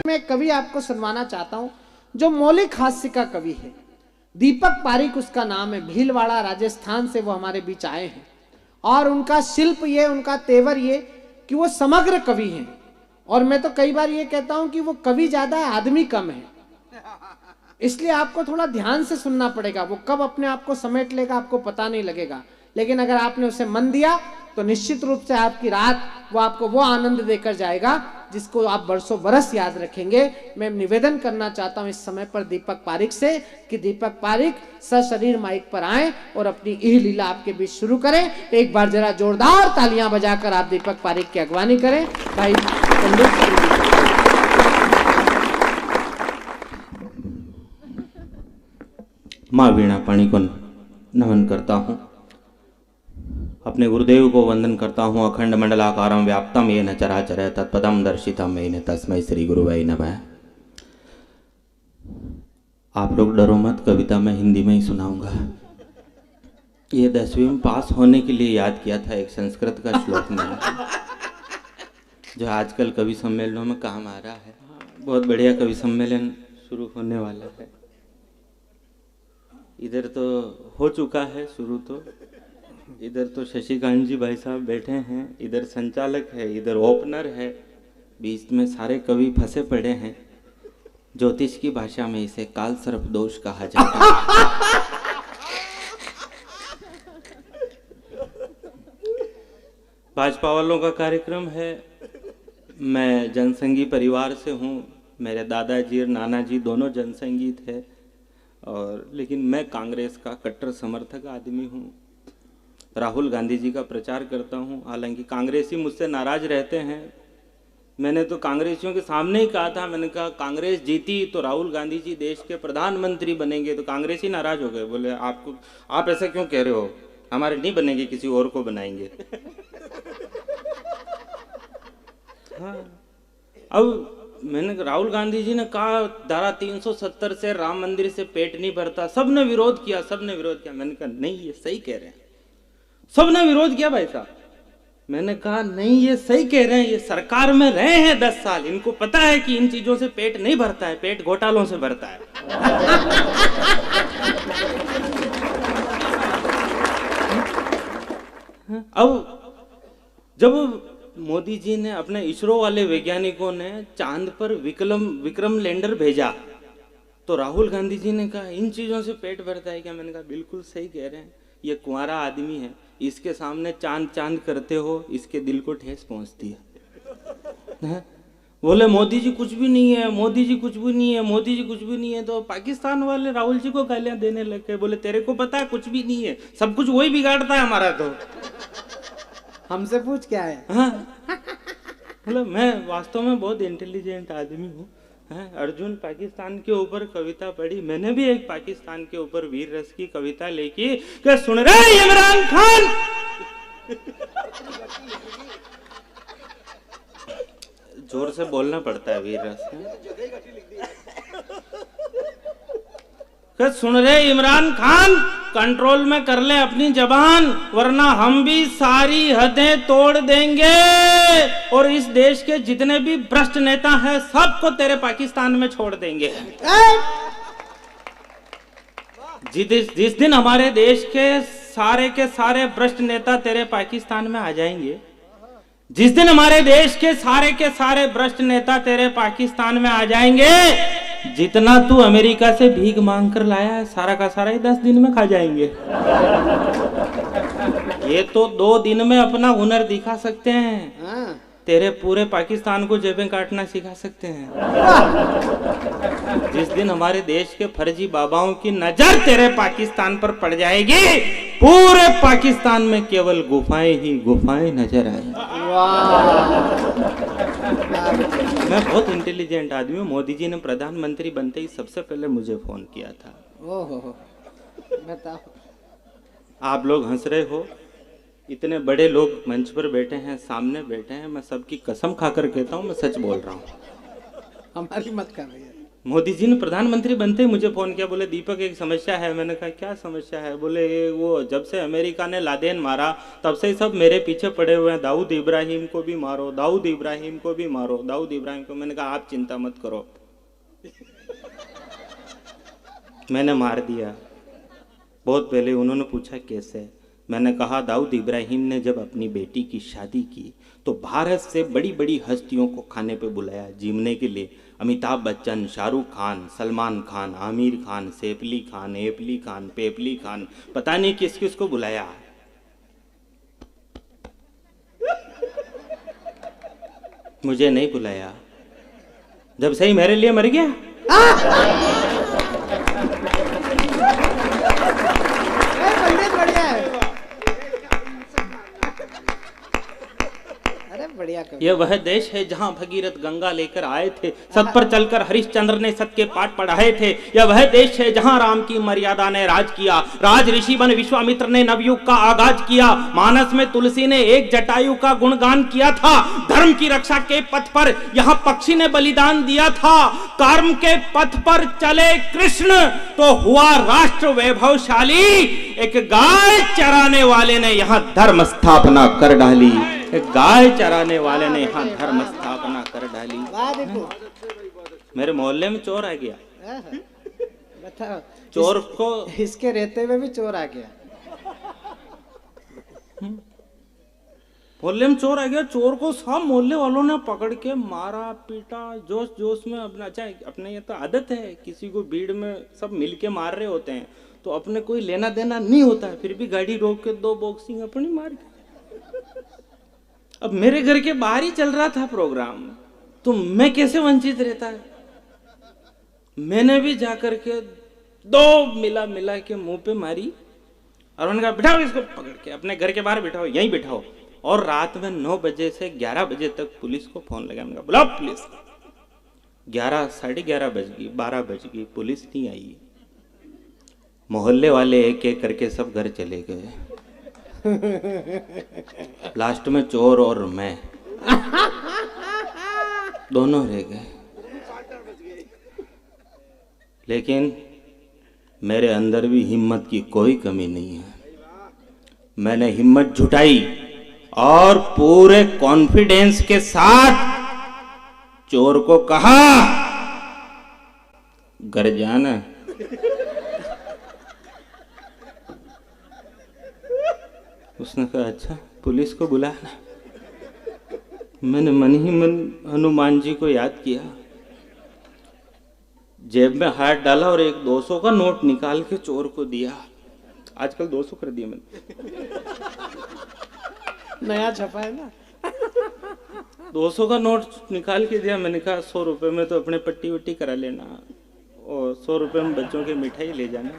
मैं एक कवि आपको सुनवाना चाहता हूं जो मौलिक हास्य का कवि है। दीपक पारिक उसका नाम है। भीलवाड़ा राजस्थान से वो हमारे बीच आए हैं और उनका शिल्प ये, उनका तेवर ये कि वो समग्र कवि हैं। और मैं तो कई बार ये कहता हूं कि वो कवि ज्यादा है, आदमी कम है। इसलिए आपको थोड़ा ध्यान से सुनना पड़ेगा। वो कब अपने आप को समेट लेगा आपको पता नहीं लगेगा, लेकिन अगर आपने उसे मन दिया तो निश्चित रूप से आपकी रात वो आपको वो आनंद देकर जाएगा जिसको आप बरसों बरस याद रखेंगे। मैं निवेदन करना चाहता हूं इस समय पर दीपक पारिक से कि दीपक पारिक सशरीर माइक पर आए और अपनी यह लीला आपके बीच शुरू करें। एक बार जरा जोरदार तालियां बजाकर आप दीपक पारिक की अगवानी करें। भाई माँ वीणा पाणी को नमन करता हूँ। अपने गुरुदेव को वंदन करता हूँ। अखंड मंडलाकारं व्याप्तम येन चराचर तत्पदम दर्शितम येन तस्मै श्री गुरुवे नमः। आप लोग डरो मत, कविता मैं हिंदी में ही सुनाऊंगा। ये 10वीं में पास होने के लिए याद किया था एक संस्कृत का श्लोक मैंने, जो आजकल कवि सम्मेलनों में काम आ रहा है। बहुत बढ़िया कवि सम्मेलन शुरू होने वाला है। इधर तो हो चुका है शुरू, तो इधर तो शशिकांत जी भाई साहब बैठे हैं, इधर संचालक है, इधर ओपनर है, बीच में सारे कवि फंसे पड़े हैं। ज्योतिष की भाषा में इसे काल सर्प दोष कहा जाता है। भाजपा वालों का कार्यक्रम है। मैं जनसंघी परिवार से हूँ। मेरे दादाजी और नाना जी दोनों जनसंघी थे, और लेकिन मैं कांग्रेस का कट्टर समर्थक आदमी हूँ। राहुल गांधी जी का प्रचार करता हूँ। हालांकि कांग्रेसी मुझसे नाराज रहते हैं। मैंने तो कांग्रेसियों के सामने ही कहा था, मैंने कहा कांग्रेस जीती तो राहुल गांधी जी देश के प्रधानमंत्री बनेंगे। तो कांग्रेसी नाराज हो गए, बोले आप ऐसा क्यों कह रहे हो, हमारे नहीं बनेंगे, किसी और को बनाएंगे। हाँ, अब मैंने राहुल गांधी जी ने कहा धारा 370 से राम मंदिर से पेट नहीं भरता, सबने विरोध किया, सबने विरोध किया। मैंने कहा नहीं ये सही कह रहे हैं। सबने विरोध किया भाई साहब। मैंने कहा नहीं ये सही कह रहे हैं, ये सरकार में रहे हैं 10 साल, इनको पता है कि इन चीजों से पेट नहीं भरता है, पेट घोटालों से भरता है। अब जब मोदी जी ने अपने इसरो वाले वैज्ञानिकों ने चांद पर विक्रम लैंडर भेजा, तो राहुल गांधी जी ने कहा इन चीजों से पेट भरता है क्या? मैंने कहा बिल्कुल सही कह रहे हैं, ये कुंवारा आदमी है, इसके सामने चांद करते हो, इसके दिल को ठेस पहुंचती है। बोले मोदी जी कुछ भी नहीं है, मोदी जी कुछ भी नहीं है, मोदी जी कुछ भी नहीं है। तो पाकिस्तान वाले राहुल जी को गालियां देने लगे, बोले तेरे को पता है कुछ भी नहीं है, सब कुछ वही बिगाड़ता है हमारा। तो हमसे पूछ क्या है? हाँ, मतलब मैं वास्तव में बहुत इंटेलिजेंट आदमी हूँ। अर्जुन पाकिस्तान के ऊपर कविता पढ़ी, मैंने भी एक पाकिस्तान के ऊपर वीर रस की कविता लिखी कि सुन रहे इमरान खान, जोर से बोलना पड़ता है वीर रस में। सुन रहे इमरान खान, कंट्रोल में कर ले अपनी जबान, वरना हम भी सारी हदें तोड़ देंगे और इस देश के जितने भी भ्रष्ट नेता हैं सबको तेरे पाकिस्तान में छोड़ देंगे। जिस दिन हमारे देश के सारे भ्रष्ट नेता तेरे पाकिस्तान में आ जाएंगे, जिस दिन हमारे देश के सारे भ्रष्ट नेता तेरे पाकिस्तान में आ जाएंगे, जितना तू अमेरिका से भीख मांग कर लाया है सारा का सारा ही 10 दिन में खा जाएंगे। ये तो 2 दिन में अपना हुनर दिखा सकते हैं, तेरे पूरे पाकिस्तान को जेबें काटना सिखा सकते हैं। जिस दिन हमारे देश के फर्जी बाबाओं की नजर तेरे पाकिस्तान पर पड़ जाएगी, पूरे पाकिस्तान में केवल गुफाएं ही गुफाएं नजर आएंगी। मैं बहुत इंटेलिजेंट आदमी हूँ। मोदी जी ने प्रधानमंत्री बनते ही सबसे पहले मुझे फोन किया था। ओहो, बताओ। आप लोग हंस रहे हो, इतने बड़े लोग मंच पर बैठे हैं, सामने बैठे हैं, मैं सबकी कसम खाकर कहता हूँ मैं सच बोल रहा हूँ। हमारी मत कर रही है। मोदी जी ने प्रधानमंत्री बनते ही मुझे फोन किया, बोले दीपक एक समस्या है। मैंने कहा क्या समस्या है? बोले वो जब से अमेरिका ने लादेन मारा तब से सब मेरे पीछे पड़े हुए हैं, दाऊद इब्राहिम को भी मारो, दाऊद इब्राहिम को भी मारो, दाऊद इब्राहिम को। मैंने कहा आप चिंता मत करो, मैंने मार दिया। बहुत पहले उन्होंने पूछा कैसे? मैंने कहा दाऊद इब्राहिम ने जब अपनी बेटी की शादी की तो भारत से बड़ी बड़ी हस्तियों को खाने पे बुलाया जीमने के लिए। अमिताभ बच्चन, शाहरुख खान, सलमान खान, आमिर खान, सैफली खान, एपली खान, पेपली खान, पता नहीं किस किस को बुलाया। मुझे नहीं बुलाया, जब सही मेरे लिए मर गया। पंडित बढ़िया है, अरे बढ़िया कवि। यह वह देश है जहां भगीरथ गंगा लेकर आए थे, सत पर चलकर हरिश्चंद्र ने सत के पाठ पढ़ाए थे। यह वह देश है जहां राम की मर्यादा ने राज किया, राज ऋषि बन विश्वामित्र ने नवयुग का आगाज किया, मानस में तुलसी ने एक जटायु का गुणगान किया था, धर्म की रक्षा के पथ पर यहां पक्षी ने बलिदान दिया था, कर्म के पथ पर चले कृष्ण तो हुआ राष्ट्र वैभवशाली, एक गाय चराने वाले ने यहाँ धर्म स्थापना कर डाली, एक गाय चराने वाले ने यहाँ धर्म स्थापना कर डाली। वाह देखो, मेरे मोहल्ले में चोर आ गया, बताओ चोर को इसके रहते हुए भी चोर आ गया। मोहल्ले में चोर आ गया, चोर को सब मोहल्ले वालों ने पकड़ के मारा पीटा, जोश जोश में। अपना अच्छा अपने ये तो आदत है, किसी को भीड़ में सब मिल के मार रहे होते हैं तो अपने कोई लेना देना नहीं होता है, फिर भी गाड़ी रोक के 2 बॉक्सिंग अपनी मार के। अब मेरे घर के बाहर ही चल रहा था प्रोग्राम, तो मैं कैसे वंचित रहता है? मैंने भी जाकर के 2 मिला के मुंह पे मारी और उन्होंने कहा बिठाओ इसको पकड़ के अपने घर के बाहर बिठाओ, यहीं बिठाओ। और रात में 9 बजे से 11 बजे तक पुलिस को फोन लगा, मैंने कहा बुलाओ पुलिस। 11 साढ़े 11 बज गई, 12 बज गई, पुलिस नहीं आई। मोहल्ले वाले एक एक करके सब घर चले गए, लास्ट में चोर और मैं दोनों रह गए। लेकिन मेरे अंदर भी हिम्मत की कोई कमी नहीं है। मैंने हिम्मत जुटाई और पूरे कॉन्फिडेंस के साथ चोर को कहा घर जाना। उसने कहा अच्छा पुलिस को बुलाना। मैंने मन ही मन हनुमान जी को याद किया, जेब में हाथ डाला और एक 200 का नोट निकाल के चोर को दिया। आजकल 200 कर दिया मैंने, नया छपा है ना। 200 का नोट निकाल के दिया। मैंने कहा 100 रुपए में तो अपने पट्टी वट्टी करा लेना और 100 रुपए में बच्चों की मिठाई ले जाना।